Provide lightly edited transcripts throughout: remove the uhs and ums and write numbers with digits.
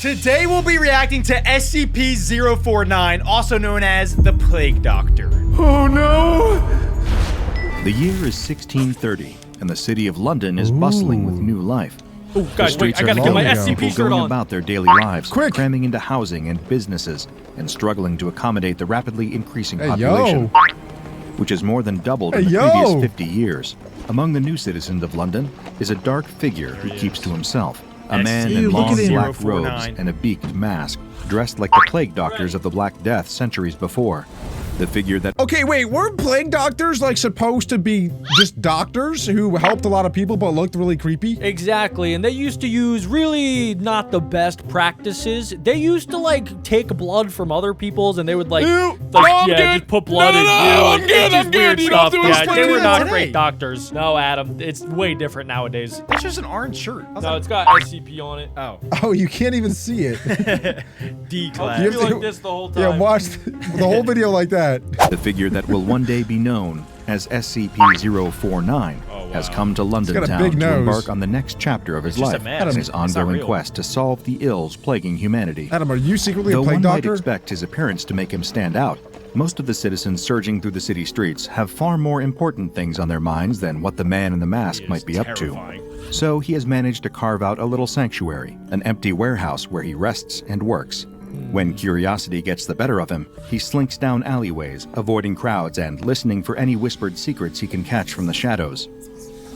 Today we'll be reacting to SCP-049, also known as the Plague Doctor. Oh no! The year is 1630, and the city of London is bustling with new life. Oh, guys, wait, I gotta get my SCP shirt going on. about their daily lives, cramming into housing and businesses, and struggling to accommodate the rapidly increasing population, which has more than doubled in the previous 50 years. Among the new citizens of London is a dark figure who keeps to himself. A man in long black robes and a beaked mask, dressed like the plague doctors of the Black Death centuries before. The figure that— Okay, wait, weren't plague doctors like supposed to be just doctors who helped a lot of people but looked really creepy? Exactly, and they used to use really not the best practices. They used to like take blood from other people's and they would just put blood in you. I'm Just weird stuff. Yeah, they were not today. great doctors. No, Adam, it's way different nowadays. That's just an orange shirt. No, it's got SCP on it. Oh. Oh, you can't even see it. D-class. I'll be like this the whole time. Yeah, watch the whole video like that. the figure that will one day be known as SCP-049 has come to London got a town big to nose. embark on the next chapter of his just a life man. and his It's not ongoing real. quest to solve the ills plaguing humanity. Adam, are you secretly Though a plague one might doctor? expect his appearance to make him stand out, most of the citizens surging through the city streets have far more important things on their minds than what the man in the mask might be up to. So he has managed to carve out a little sanctuary, an empty warehouse where he rests and works. When curiosity gets the better of him, he slinks down alleyways, avoiding crowds and listening for any whispered secrets he can catch from the shadows.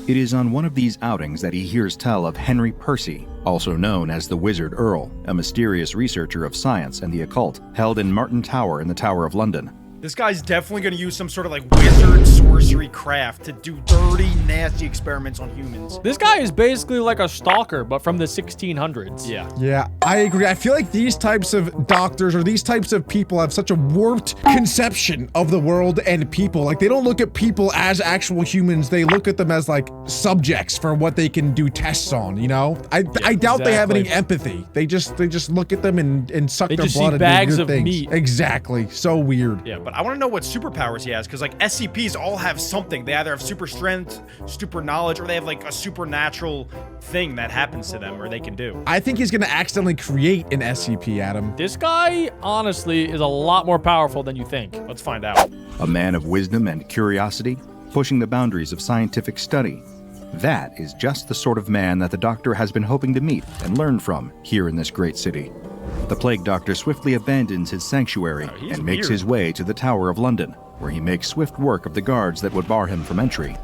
It is on one of these outings that he hears tell of Henry Percy, also known as the Wizard Earl, a mysterious researcher of science and the occult, held in Martin Tower in the Tower of London. This guy's definitely gonna use some sort of like wizard sorcery craft to do dirty, nasty experiments on humans. This guy is basically like a stalker, but from the 1600s. Yeah. Yeah, I agree. I feel like these types of doctors or these types of people have such a warped conception of the world and people. Like, they don't look at people as actual humans. They look at them as like subjects for what they can do tests on, you know? I doubt they have any empathy. They just look at them and suck their just blood see and bags do of weird things. meat. Exactly. So weird. Yeah, but I want to know what superpowers he has, because like SCPs all have something. They either have super strength, super knowledge, or they have like a supernatural thing that happens to them or they can do. I think he's gonna accidentally create an SCP, Adam. This guy, honestly, is a lot more powerful than you think. Let's find out. A man of wisdom and curiosity, pushing the boundaries of scientific study. That is just the sort of man that the Doctor has been hoping to meet and learn from here in this great city. The Plague Doctor swiftly abandons his sanctuary he's and makes weird. his way to the Tower of London, where he makes swift work of the guards that would bar him from entry.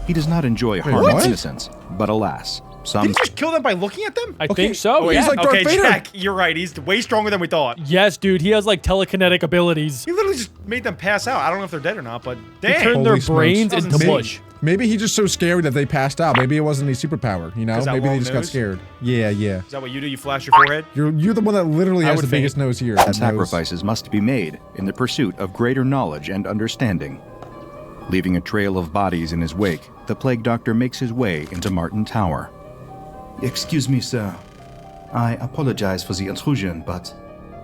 He does not enjoy harming what? innocents, but alas, Did some— he just kill them by looking at them? I think so. he's Yeah. like Darth Okay, Vader. Jack, you're right. He's way stronger than we thought. Yes, dude. He has like telekinetic abilities. He literally just made them pass out. I don't know if they're dead or not, but He dang. turned their Holy smokes. brains That was into insane. mush. Maybe he's just so scared that they passed out. Maybe it wasn't any superpower, you know? 'Cause that Maybe they long just got nose? scared. Yeah. Is that what you do? You flash your forehead? You're the one that literally has would the think. biggest nose here. That nose. sacrifices must be made in the pursuit of greater knowledge and understanding. Leaving a trail of bodies in his wake, the Plague Doctor makes his way into Martin Tower. Excuse me, sir. I apologize for the intrusion, but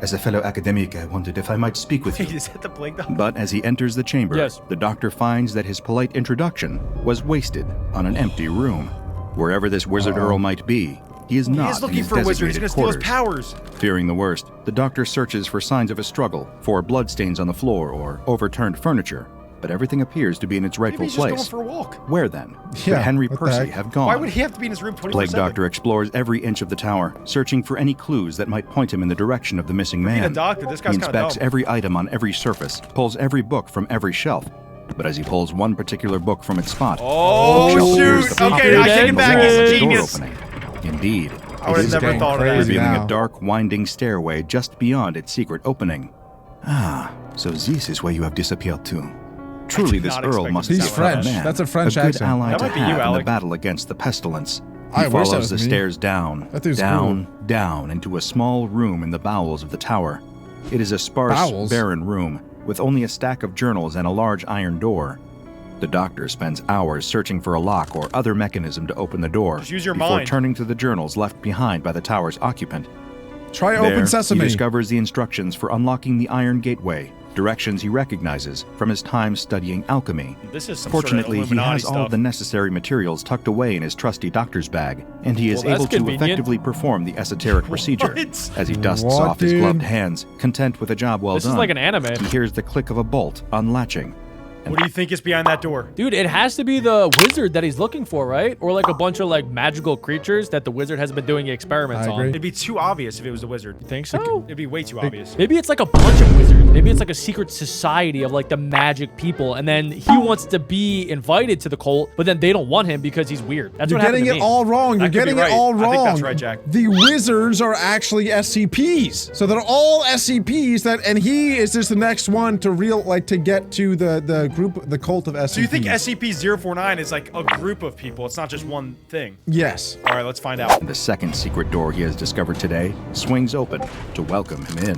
as a fellow academic, I wondered if I might speak with you. Is that the Plague Doctor? But as he enters the chamber, Yes. the Doctor finds that his polite introduction was wasted on an empty room. Wherever this Wizard Earl might be, he is He not is in looking his for a wizard. He's designated gonna steal his quarters. powers. Fearing the worst, the Doctor searches for signs of a struggle, for bloodstains on the floor or overturned furniture, but everything appears to be in its Maybe rightful he's just going place. for a walk. Where then could Yeah, Henry what the Percy heck? have gone? Why would he have to be in his room 24/7? Plague Doctor explores every inch of the tower, searching for any clues that might point him in the direction of the missing man. Being a doctor, this guy's He kinda inspects dumb. every item on every surface, pulls every book from every shelf. But as he pulls one particular book from its spot, Oh, the shelf appears shoot. to pop Okay, I open take it and back. the He's a door genius. opening. Indeed, I would it have is never getting thought of that. crazy. revealing now. a dark, winding stairway just beyond its secret opening. Ah, so this is where you have disappeared to. Truly, did this not Earl expect must it be to He's a sound like tough French. man, That's a French a good accent. ally That to might be you, have in the Alec. battle against the pestilence. I He wish that follows was the me. stairs down, That dude's down, down into a small room in the bowels of the tower. It is a sparse, Bowels? barren room with only a stack of journals and a large iron door. The Doctor spends hours searching for a lock or other mechanism to open the door Just use your before mind. turning to the journals left behind by the tower's occupant. Try There, open sesame. he discovers the instructions for unlocking the iron gateway, directions he recognizes from his time studying alchemy. This is some Fortunately, sort of he Illuminati has all stuff. of the necessary materials tucked away in his trusty doctor's bag, and he is Well, that's able to convenient. effectively perform the esoteric procedure. What? As he dusts What, off his dude? gloved hands, content with a job well This done. is like an anime. He hears the click of a bolt unlatching. What do you think is behind that door? Dude, it has to be the wizard that he's looking for, right? Or like a bunch of like magical creatures that the wizard has been doing experiments I on. agree. It'd be too obvious if it was the wizard. You think so? It'd be way too obvious. Maybe it's like a bunch of wizards. Maybe it's like a secret society of like the magic people, and then he wants to be invited to the cult, but then they don't want him because he's weird. That's You're what happened getting to it me. all wrong. You're That could be getting it right. all I wrong. think that's right, Jack. The wizards are actually SCPs. So they're all SCPs and he is just the next one to get to the group, the cult of SCPs. So you think SCP-049 is like a group of people? It's not just one thing. Yes. All right, let's find out. The second secret door he has discovered today swings open to welcome him in.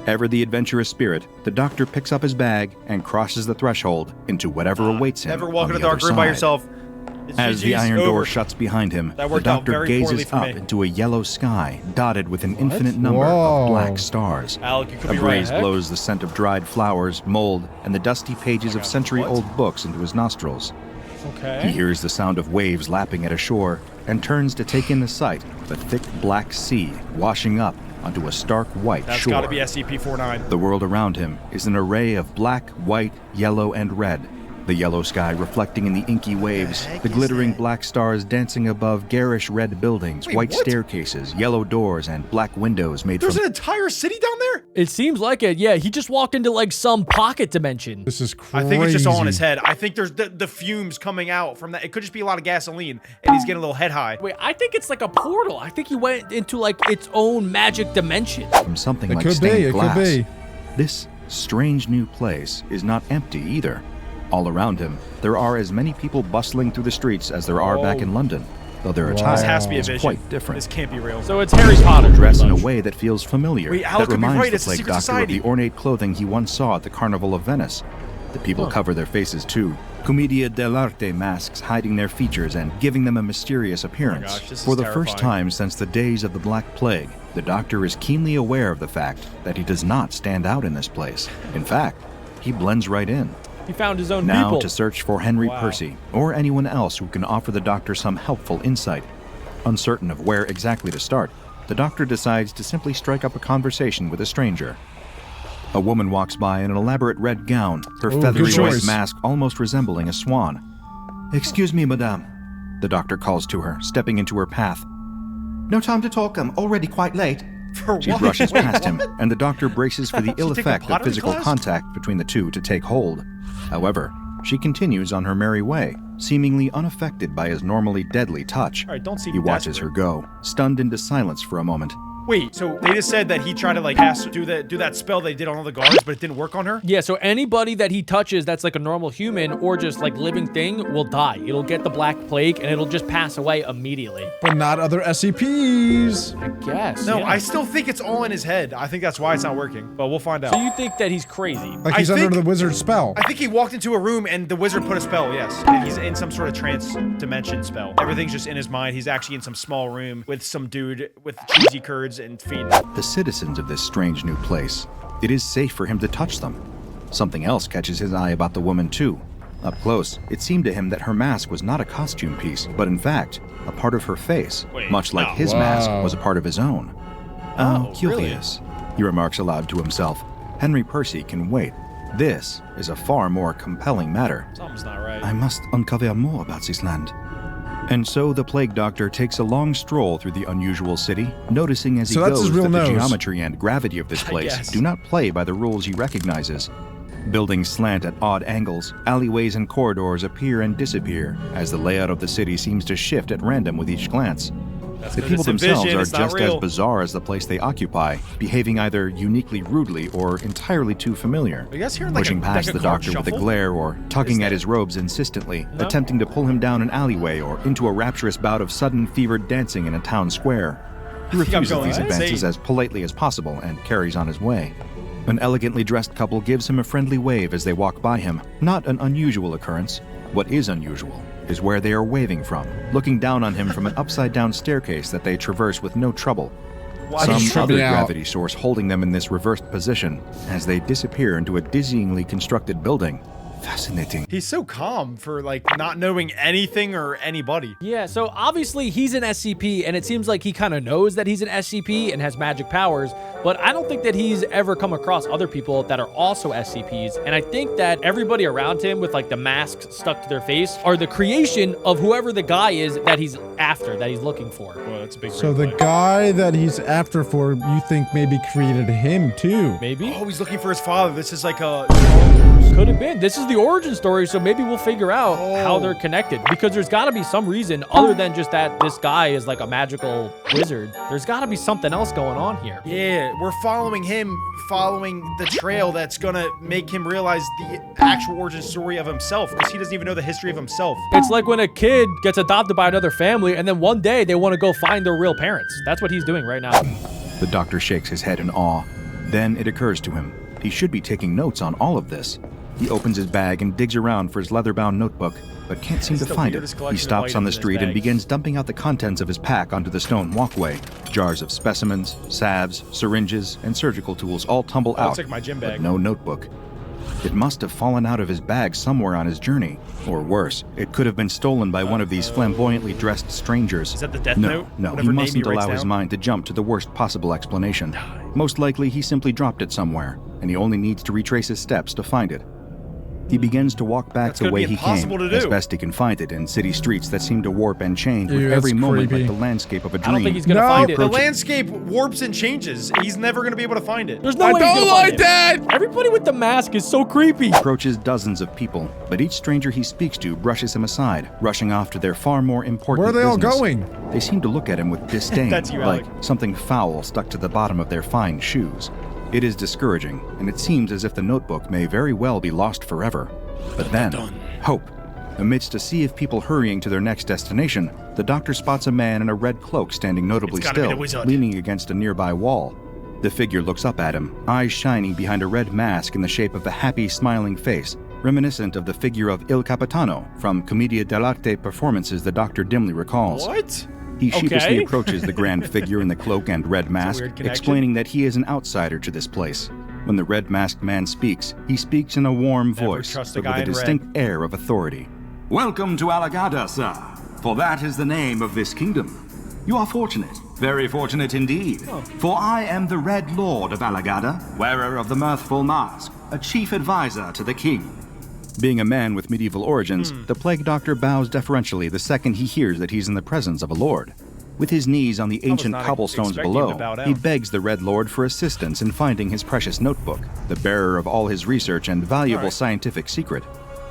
Ever the adventurous spirit, the doctor picks up his bag and crosses the threshold into whatever awaits him. Never walk on in a the dark other room by side. yourself. It's As the GG's iron over. door shuts behind him, That the worked out doctor very poorly gazes for up me. into a yellow sky dotted with an infinite number Whoa. of black stars. Alec, you could A be breeze right. blows the scent of dried flowers, mold, and the dusty pages of century-old books into his nostrils. He Okay. hears the sound of waves lapping at a shore and turns to take in the sight of a thick black sea washing up onto a stark white That's shore. got to be SCP-49. The world around him is an array of black, white, yellow, and red. The yellow sky reflecting in the inky waves, the glittering black stars dancing above garish red buildings, Wait, white what? staircases, yellow doors, and black windows made There's from an entire city down there? It seems like it. Yeah, he just walked into like some pocket dimension. This is crazy. I think it's just all in his head. I think there's the fumes coming out from that. It could just be a lot of gasoline, and he's getting a little head high. Wait, I think it's like a portal. I think he went into like its own magic dimension. from something It like could be. stained It glass. could be. This strange new place is not empty either. All around him, there are as many people bustling through the streets as there are back in London, though their Wow. attire This has to be a is vision. quite different. This can't be real. So it's Harry Potter. Dress in a way that feels familiar, Wait, Al that could be reminds right, the it's a plague secret doctor society. of the ornate clothing he once saw at the Carnival of Venice. The people cover their faces too, Commedia dell'arte masks hiding their features and giving them a mysterious appearance. gosh, this is For the first terrifying. time since the days of the Black Plague, the doctor is keenly aware of the fact that he does not stand out in this place. In fact, he blends right in. He found his own Now people. to search for Henry Wow. Percy, or anyone else who can offer the doctor some helpful insight. Uncertain of where exactly to start, the doctor decides to simply strike up a conversation with a stranger. A woman walks by in an elaborate red gown, her Ooh, feathery good white choice. mask almost resembling a swan. "Excuse me, madame," the doctor calls to her, stepping into her path. No time to talk, I'm already quite late. For She what? brushes past him, and the doctor braces for the ill She take a effect of pottery physical class? contact between the two to take hold. However, she continues on her merry way, seemingly unaffected by his normally deadly touch. All right, don't seem He watches desperate. her go, stunned into silence for a moment. Wait, so they just said that he tried to like do that spell they did on all the guards, but it didn't work on her? Yeah, so anybody that he touches that's like a normal human or just like living thing will die. It'll get the Black Plague and it'll just pass away immediately. But not other SCPs. I guess. No, yeah. I still think it's all in his head. I think that's why it's not working, but we'll find out. So you think that he's crazy? Like he's I under think- the wizard's spell. I think he walked into a room and the wizard put a spell, yes. And he's in some sort of trance dimension spell. Everything's just in his mind. He's actually in some small room with some dude with cheesy curds and feet. The citizens of this strange new place, it is safe for him to touch them. Something else catches his eye about the woman too. Up close, it seemed to him that her mask was not a costume piece, but in fact, a part of her face, Wait, much like no. his mask Wow. was a part of his own. Oh, Curious, he remarks aloud to himself. Henry Percy can wait. This is a far more compelling matter. Something's not right. I must uncover more about this land. And so the plague doctor takes a long stroll through the unusual city, noticing as he So that's his goes real that the nose. geometry and gravity of this place guess. do not play by the rules he recognizes. Buildings slant at odd angles, alleyways and corridors appear and disappear, as the layout of the city seems to shift at random with each glance. That's The 'cause people it's a themselves vision, are it's not just as real. bizarre as the place they occupy, behaving either uniquely rudely or entirely too familiar. Are you guys hearing like Pushing a past deck the of cards doctor with a shuffle? glare or tugging that? at his robes insistently, No. attempting to pull him down an alleyway or into a rapturous bout of sudden fevered dancing in a town square. He think I'm refuses going these advances insane. as politely as possible and carries on his way. An elegantly dressed couple gives him a friendly wave as they walk by him. Not an unusual occurrence. What is unusual is where they are waving from, looking down on him from an upside-down staircase that they traverse with no trouble. Why Some tripping other out. gravity source holding them in this reversed position as they disappear into a dizzyingly constructed building. Fascinating. He's so calm for like not knowing anything or anybody. Yeah, so obviously he's an SCP, and it seems like he kind of knows that he's an SCP and has magic powers, but I don't think that he's ever come across other people that are also SCPs, and I think that everybody around him with like the masks stuck to their face are the creation of whoever the guy is that he's after, that he's looking for. Well, that's a big. So the red flag. guy that he's after for, you think maybe created him too? Maybe? Oh, he's looking for his father. This is like a. Could have been. This is the origin story, so maybe we'll figure out how they're connected. Because there's got to be some reason other than just that this guy is like a magical wizard. There's got to be something else going on here. Yeah, we're following him, following the trail that's gonna make him realize the actual origin story of himself, because he doesn't even know the history of himself. It's like when a kid gets adopted by another family, and then one day they want to go find their real parents. That's what he's doing right now. The doctor shakes his head in awe. Then it occurs to him. He should be taking notes on all of this. He opens his bag and digs around for his leather-bound notebook, but can't seem to the find it. weirdest He collection of stops on the items in his street and bag. begins dumping out the contents of his pack onto the stone walkway. Jars of specimens, salves, syringes, and surgical tools all tumble Oh, out, it's like my gym but bag. no notebook. It must have fallen out of his bag somewhere on his journey. Or worse, it could have been stolen by one of these flamboyantly dressed strangers. Is that the Death No, Note? no, he Whatever name he mustn't writes allow his down? mind to jump to the worst possible explanation. Most likely, he simply dropped it somewhere, and he only needs to retrace his steps to find it. He begins to walk back That's the gonna way be he came, impossible to as do. best he can find it in city streets that seem to warp and change Dude, with that's every moment creepy. like the landscape of a I dream. don't think he's gonna No. find it. The landscape warps and changes. He's never gonna be able to find it. There's no I way he's don't gonna find like it. that! Everybody with the mask is so creepy. Approaches dozens of people, but each stranger he speaks to brushes him aside, rushing off to their far more important Where are they all business. going? They seem to look at him with disdain, That's you, like Alec. something foul stuck to the bottom of their fine shoes. It is discouraging, and it seems as if the notebook may very well be lost forever. But then, hope. Amidst a sea of people hurrying to their next destination, the doctor spots a man in a red cloak standing notably It's gotta be the still, wizard. leaning against a nearby wall. The figure looks up at him, eyes shining behind a red mask in the shape of a happy, smiling face, reminiscent of the figure of Il Capitano from Commedia dell'arte performances the doctor dimly recalls. What? He sheepishly Okay. approaches the grand figure in the cloak and red mask, weird connection. explaining that he is an outsider to this place. When the red-masked man speaks, he speaks in a warm Never voice, trust a but with guy a in red. distinct air of authority. Welcome to Alagada, sir, for that is the name of this kingdom. You are fortunate, very fortunate indeed, for I am the Red Lord of Alagada, wearer of the mirthful mask, a chief advisor to the king. Being a man with medieval origins, the plague doctor bows deferentially the second he hears that he's in the presence of a lord. With his knees on the ancient not cobblestones expecting him to below, bow down. he begs the Red Lord for assistance in finding his precious notebook, the bearer of all his research and valuable Alright. scientific secret.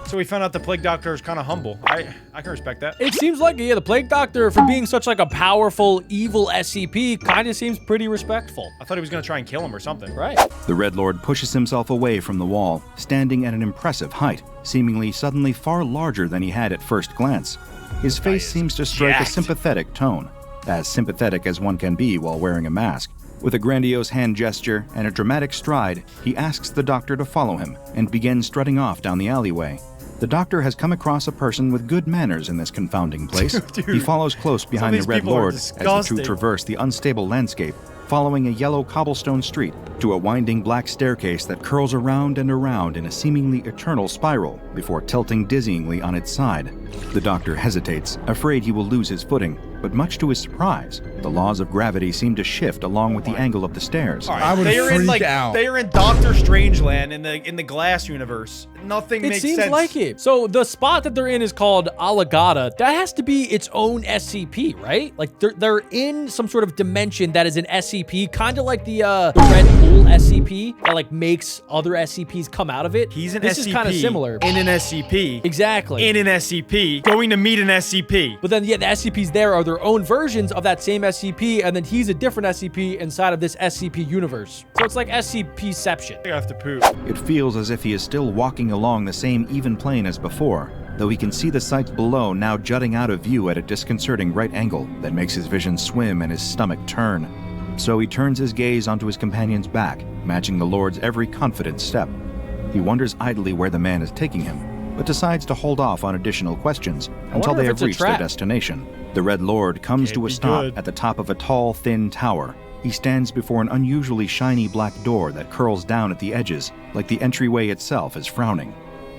So we found out the plague doctor is kind of humble. I can respect that. It seems like, yeah, the Plague Doctor, for being such like a powerful, evil SCP, kind of seems pretty respectful. I thought he was gonna try and kill him or something. Right. The Red Lord pushes himself away from the wall, standing at an impressive height, seemingly suddenly far larger than he had at first glance. His face seems to strike a jacked. sympathetic tone, as sympathetic as one can be while wearing a mask. With a grandiose hand gesture and a dramatic stride, he asks the doctor to follow him and begins strutting off down the alleyway. The doctor has come across a person with good manners in this confounding place. He follows close behind the these Red people are Lord as the two disgusting. traverse the unstable landscape, following a yellow cobblestone street to a winding black staircase that curls around and around in a seemingly eternal spiral before tilting dizzyingly on its side. The doctor hesitates, afraid he will lose his footing, but much to his surprise, the laws of gravity seem to shift along with the angle of the stairs. All right, I would they are in freak like out. they are in Doctor Strangeland in the glass universe. Nothing It makes seems sense. like it. So the spot that they're in is called Alagada. That has to be its own SCP, right? Like they're in some sort of dimension that is an SCP, kind of like the Red Pool SCP that like makes other SCPs come out of it. He's an this SCP is kind of similar. in an SCP. Exactly. In an SCP, going to meet an SCP. But then, yeah, the SCPs there are their own versions of that same SCP, and then he's a different SCP inside of this SCP universe. So it's like SCP-ception. I have to poop. It feels as if he is still walking along the same even plane as before, though he can see the sights below now jutting out of view at a disconcerting right angle that makes his vision swim and his stomach turn. So he turns his gaze onto his companion's back, matching the Lord's every confident step. He wonders idly where the man is taking him, but decides to hold off on additional questions until wonder they if have it's a reached their trap. destination. The Red Lord comes Can't to a be stop good. at the top of a tall, thin tower. he stands before an unusually shiny black door that curls down at the edges, like the entryway itself is frowning.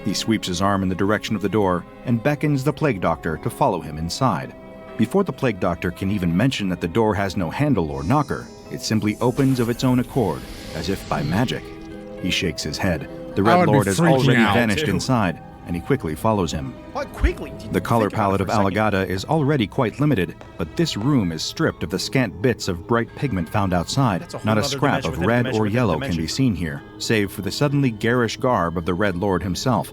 He sweeps his arm in the direction of the door and beckons the Plague Doctor to follow him inside. Before the Plague Doctor can even mention that the door has no handle or knocker, it simply opens of its own accord, as if by magic. He shakes his head. The Red Lord has already vanished inside, and he quickly follows him. What quickly? The color palette of Alagada is already quite limited, but this room is stripped of the scant bits of bright pigment found outside. Not a scrap of red or yellow can be seen here, save for the suddenly garish garb of the Red Lord himself.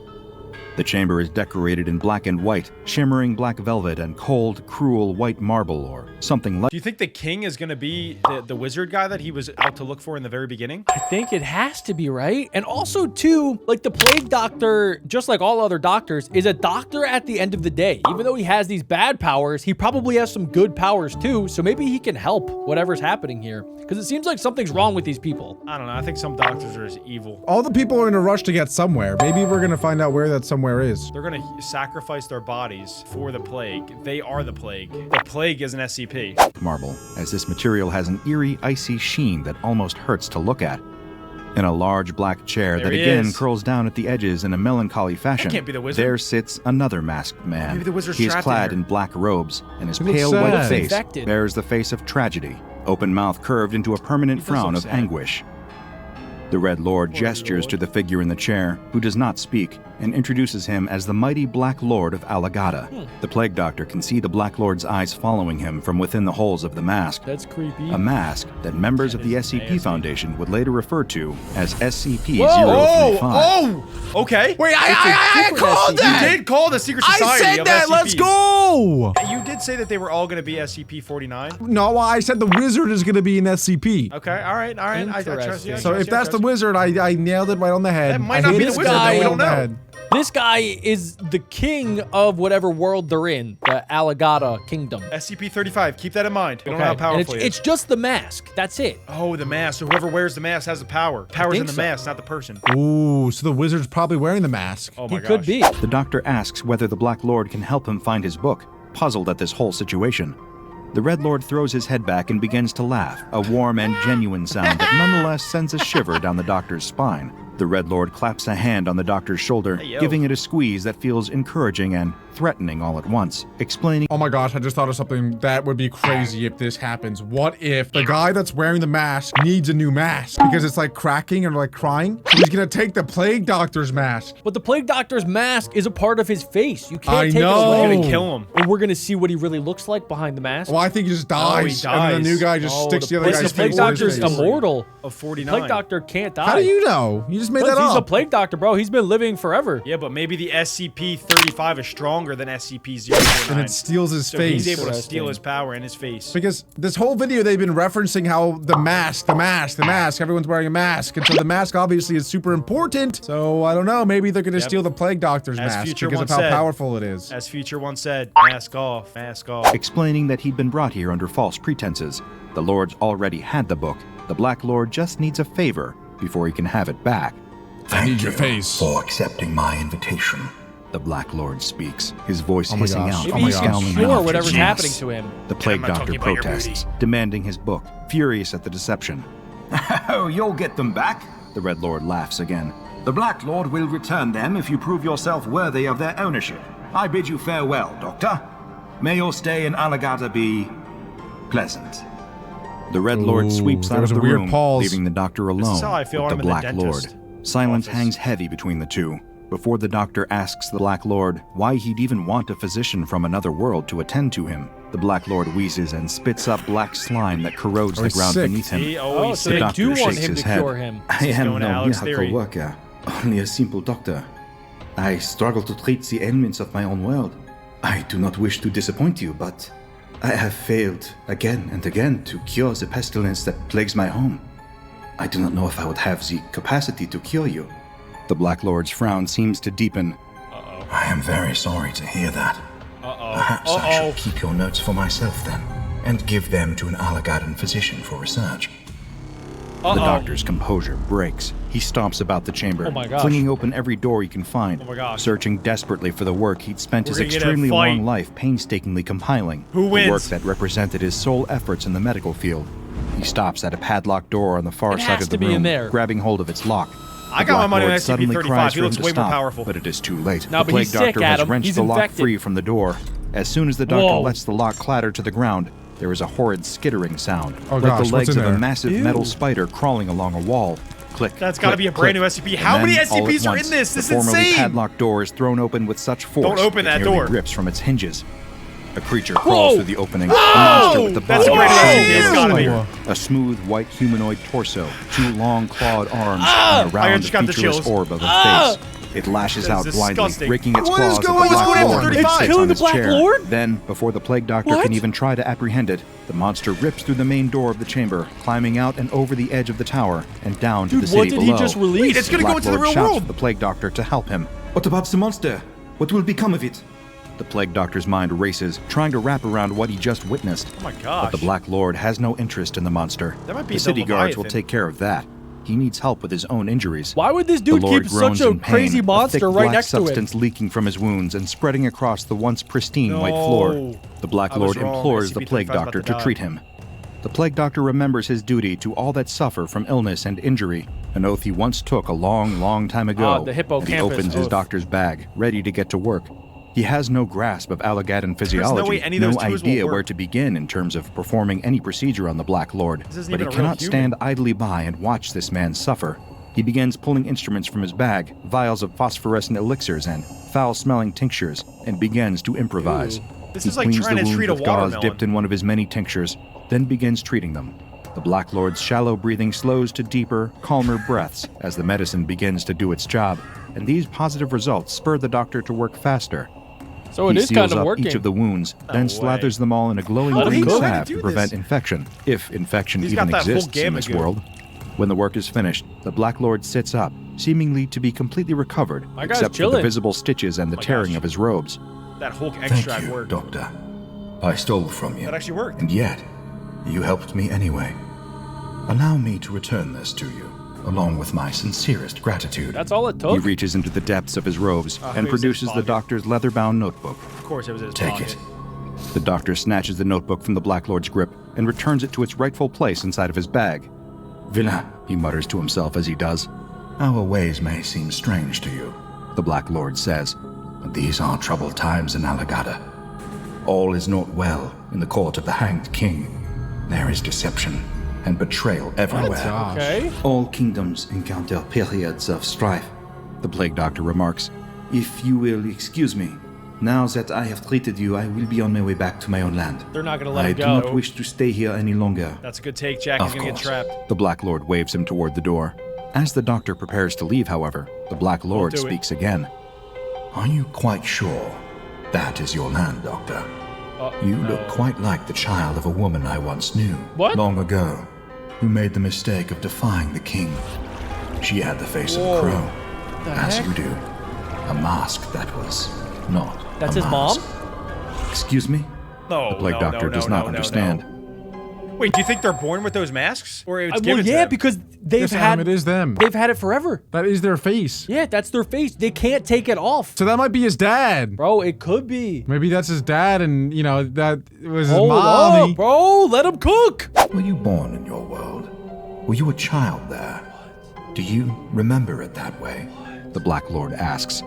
The chamber is decorated in black and white, shimmering black velvet and cold, cruel white marble or something like. Do you think the king is going to be the wizard guy that he was out to look for in the very beginning? I think it has to be, right? And also, too, like the Plague Doctor, just like all other doctors, is a doctor at the end of the day. Even though he has these bad powers, he probably has some good powers, too. So maybe he can help whatever's happening here. Because it seems like something's wrong with these people. I don't know. I think some doctors are just evil. All the people are in a rush to get somewhere. Maybe we're gonna find out where that somewhere is. They're going to sacrifice their bodies for the plague. They are the plague. The plague is an SCP. Marble, as this material has an eerie, icy sheen that almost hurts to look at. In a large black chair that again curls down at the edges in a melancholy fashion, can't be the wizard. there sits another masked man. Maybe the wizard's He is trapped clad in in black robes, and his He looks pale sad. white Looks face infected. bears the face of tragedy, open mouth curved into a permanent frown of sad. anguish. The Red Lord gestures to the figure in the chair, who does not speak, and introduces him as the mighty Black Lord of Alagada. The Plague Doctor can see the Black Lord's eyes following him from within the holes of the mask. That's creepy. A mask that members of the SCP Foundation would later refer to as SCP-049. Oh! Okay. Wait, I called that! You did call the secret I society said of that! SCPs. Let's go! You did say that they were all going to be SCP-49. No, I said the wizard is gonna be an SCP. Okay, all right. I trust you. I So trust if you, I that's the trust you. wizard, I nailed it right on the head. That might I not hit be it the wizard, right though. We on don't the know. head. This guy is the king of whatever world they're in, the Alagada Kingdom. SCP-35. Keep that in mind. We don't know how And powerful he is. it's just the mask. That's it. Oh, the mask. So whoever wears the mask has the power. Power's in think the so. mask, not the person. Ooh, so the wizard's probably wearing the mask. Oh my He gosh. could be. The Doctor asks whether the Black Lord can help him find his book, puzzled at this whole situation. The Red Lord throws his head back and begins to laugh, a warm and genuine sound that nonetheless sends a shiver down the Doctor's spine. The Red Lord claps a hand on the Doctor's shoulder, Hey, yo. giving it a squeeze that feels encouraging and threatening all at once, explaining Oh my gosh, I just thought of something that would be crazy if this happens. What if the guy that's wearing the mask needs a new mask because it's like cracking and like crying? So he's gonna take the Plague Doctor's mask. But the Plague Doctor's mask is a part of his face. You can't I take it know. away. We're gonna kill him. And we're gonna see what he really looks like behind the mask. Well, I think he just dies, and then the dies. new guy just sticks the other Listen, guy's the Plague face in his Doctor's face. immortal. Of 49. Plague Doctor can't die. How do you know? You just made that Because he's a up. Plague Doctor, bro. He's been living forever. Yeah, but maybe the SCP-35 is stronger than SCP-049. And it steals his so face. he's able to Interesting. steal his power in his face. Because this whole video, they've been referencing how the mask, everyone's wearing a mask. And so the mask obviously is super important. So I don't know, maybe they're gonna steal the Plague Doctor's As mask Future because of once how said. powerful it is. As Future once said, mask off, mask off. explaining that he'd been brought here under false pretenses. The Lord's already had the book. The Black Lord just needs a favor before he can have it back. Thank your you face. for accepting my invitation. The Black Lord speaks, his voice Oh my hissing gosh. out Maybe from my a he gosh. can scowling cure mouth. whatever's Yes. happening to him. The Plague I'm not Doctor talking about your protests, demanding his book, furious at the deception. Oh, you'll get them back. The Red Lord laughs again. The Black Lord will return them if you prove yourself worthy of their ownership. I bid you farewell, Doctor. May your stay in Alagada be pleasant. The Red Lord Ooh, sweeps there out was of a the weird room, pause. leaving the Doctor alone is how I feel with when the I'm in Black the Lord. dentist Silence office. hangs heavy between the two. Before the Doctor asks the Black Lord why he'd even want a physician from another world to attend to him, the Black Lord wheezes and spits up black slime that corrodes Oh, the he's ground sick. beneath him. He Oh, always so The they doctor do want shakes him his to head. cure him. I He's am going to no Alex miracle Theory. worker, only a simple doctor. I struggle to treat the ailments of my own world. I do not wish to disappoint you, but I have failed again and again to cure the pestilence that plagues my home. I do not know if I would have the capacity to cure you. The Black Lord's frown seems to deepen. I am very sorry to hear that. Perhaps I should keep your notes for myself then, and give them to an Alagadan physician for research. The Doctor's composure breaks. He stomps about the chamber, Oh my gosh. flinging open every door he can find, Oh my gosh. searching desperately for the work he'd spent We're his gonna get a extremely fight. long life painstakingly compiling. Who The wins? work that represented his sole efforts in the medical field. He stops at a padlocked door on the far It side has of the to be in room, there. grabbing hold of its lock. I The got my Black money on Lord suddenly SCP-035. cries He for looks him to way more stop, powerful. but it is too late. No, The but Plague he's sick, Doctor has Adam. wrenched He's the lock infected. free from the door. As soon as the doctor Whoa. lets the lock clatter to the ground, there is a horrid skittering sound, Oh like gosh, the what's legs in of a there? massive metal spider crawling along a wall. Click. That's gotta click, be a brand new click. SCP. How And many then, all at SCPs are once, in this? This the is formerly insane. padlocked door is thrown open with such force. Don't open it that nearly door. rips from its hinges. A creature crawls Whoa. through the opening. A monster with the That's body a brand new of a SCP. It's metal gotta be. spider, a smooth white humanoid torso, 2 long clawed arms, and a I round just got the featureless chills. orb of a face. It lashes That's out blindly, disgusting. raking its What is claws at the going Black on? Lord, and It's sits killing on the his Black chair. Lord? Then, before the Plague Doctor What? can even try to apprehend it, the monster rips through the main door of the chamber, climbing out and over the edge of the tower and down to Dude, the city what did below. he just release? Wait, it's gonna go Black into the Lord real shouts world. for the Plague Doctor to help him. What about the monster? What will become of it? The Plague Doctor's mind races, trying to wrap around what he just witnessed. Oh my But gosh. the Black Lord has no interest in the monster. That might be the the city guards will Leviathan. take care of that. He needs help with his own injuries. Why would this The dude Lord keep groans such a in pain, crazy a thick monster right black next to substance him? leaking from his wounds and spreading across the once pristine white No. floor. The Black I was Lord wrong. implores the SCP-35 Plague is about Doctor to to die. treat him. The Plague Doctor remembers his duty to all that suffer from illness and injury, an oath he once took a long, long time ago. The and hippocampus he opens his oath. doctor's bag, ready to get to work. He has no grasp of Alligadan physiology, way any of those tools will idea work. where to begin in terms of performing any procedure on the Black Lord. This isn't But he even a real cannot human. stand idly by and watch this man suffer. He begins pulling instruments from his bag, vials of phosphorescent elixirs and foul-smelling tinctures, and begins to improvise. This He is like cleans trying the to wounds treat a with gauze watermelon. dipped in one of his many tinctures, then begins treating them. The Black Lord's shallow breathing slows to deeper, calmer breaths as the medicine begins to do its job, and these positive results spur the doctor to work faster. So it He is seals kind of up working. each of the wounds, then way. slathers them all in a glowing Let him green go. How did he salve do to prevent this? infection, if infection He's even got that whole exists in gamma this goo. world. When the work is finished, the Black Lord sits up, seemingly to be completely recovered, My guy's except for the chilling. visible stitches and the my tearing gosh. of his robes. That Hulk Thank extract you, worked. Doctor. I stole from you. That actually worked. And yet, you helped me anyway. Allow me to return this to you, along with my sincerest gratitude. That's all it He took? reaches into the depths of his robes Oh, and it was in his produces the pocket. doctor's leather-bound notebook. Of course, it was in his Take pocket. it. The doctor snatches the notebook from the Black Lord's grip and returns it to its rightful place inside of his bag. Villain, He mutters to himself as he does. our ways may seem strange to you, The Black Lord says. but these are troubled times in Alagada. All is not well in the court of the Hanged King. There is deception and betrayal everywhere. Gosh. Okay. All kingdoms encounter periods of strife. The Plague Doctor remarks. If you will excuse me, now that I have treated you, I will be on my way back to my own land. They're not gonna let I him do go. not wish to stay here any longer. That's a good take, Jack. He's Of gonna get course. trapped. The Black Lord waves him toward the door. As the doctor prepares to leave, however, the Black Lord do it. speaks again. Are you quite sure that is your land, Doctor? You look quite like the child of a woman I once knew What? long ago, who made the mistake of defying the king. She had the face of a crow, as heck? you do. A mask that was not That's a his mom? mask. Excuse me? No, The Plague no, Doctor no, does no, not no, understand. no. Wait, do you think they're born with those masks, or it's Well, given to yeah, them? because they've Yes, had Adam, it is them. They've had it forever. That is their face. Yeah, that's their face. They can't take it off. So that might be his dad. Bro, it could be. Maybe that's his dad, and you know that was his Hold mommy. up, bro. Let him cook. Were you born in your world? Were you a child there? Do you remember it that way? The Black Lord asks.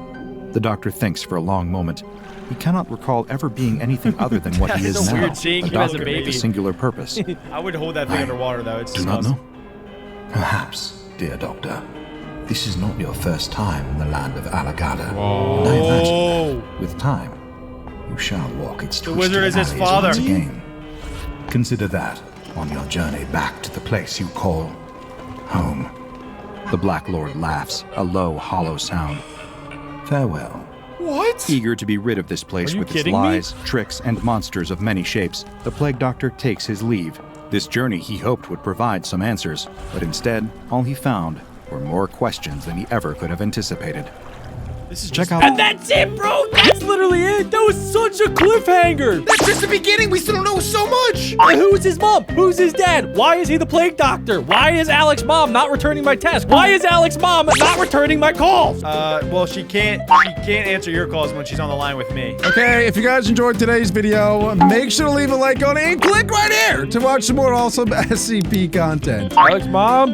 The doctor thinks for a long moment. He cannot recall ever being anything other than what he That's is so now, weird seeing a him as a doctor with baby. a singular purpose. I would hold that thing I underwater, though. It's Do not disgusting. know. Perhaps, dear Doctor, this is not your first time in the land of Alagada. And I imagine that, with time, you shall walk its twisted wizard is his alleys father. once again. Consider that on your journey back to the place you call home. The Black Lord laughs, a low, hollow sound. Farewell. What? Eager to be rid of this place Are you with its kidding me? lies, tricks, and monsters of many shapes, the Plague Doctor takes his leave. This journey he hoped would provide some answers, but instead, all he found were more questions than he ever could have anticipated. This is Check just out And that's it, bro. That's literally it. That was such a cliffhanger. That's just the beginning. We still don't know so much. Who's his mom? Who's his dad? Why is he the plague doctor? Why is Alex's mom not returning my text? Why is Alex's mom not returning my calls? Well, she can't answer your calls when she's on the line with me. Okay, if you guys enjoyed today's video, make sure to leave a like on it and click right here to watch some more awesome SCP content. Alex's mom?